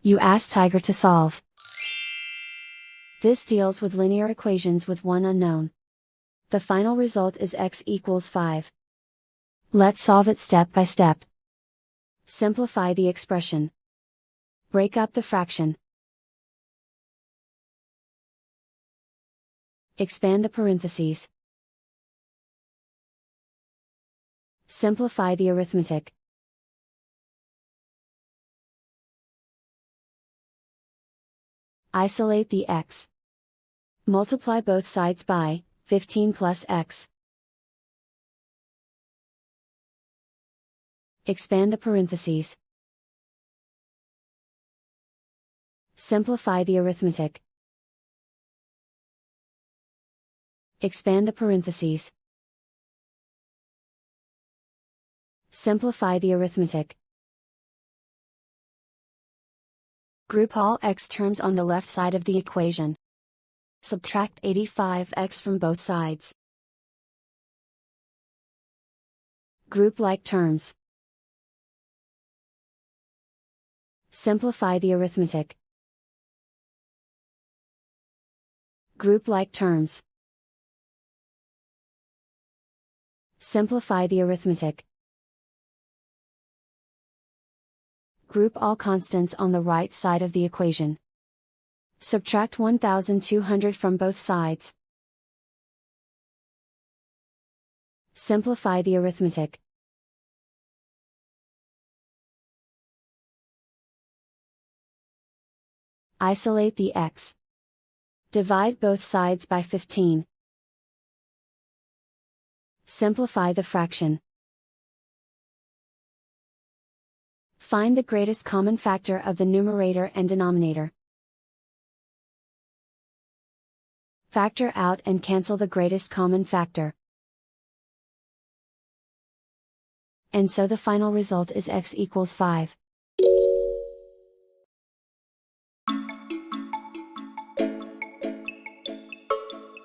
You ask Tiger to solve. This deals with linear equations with one unknown. The final result is x equals 5. Let's solve it step by step. Simplify the expression. Break up the fraction. Expand the parentheses. Simplify the arithmetic. Isolate the x. Multiply both sides by 15 plus x. Expand the parentheses. Simplify the arithmetic. Expand the parentheses. Simplify the arithmetic. Group all x terms on the left side of the equation. Subtract 85x from both sides. Group like terms. Simplify the arithmetic. Group like terms. Simplify the arithmetic. Group all constants on the right side of the equation. Subtract 1200 from both sides. Simplify the arithmetic. Isolate the x. Divide both sides by 15. Simplify the fraction. Find the greatest common factor of the numerator and denominator. Factor out and cancel the greatest common factor. And so the final result is x equals 5.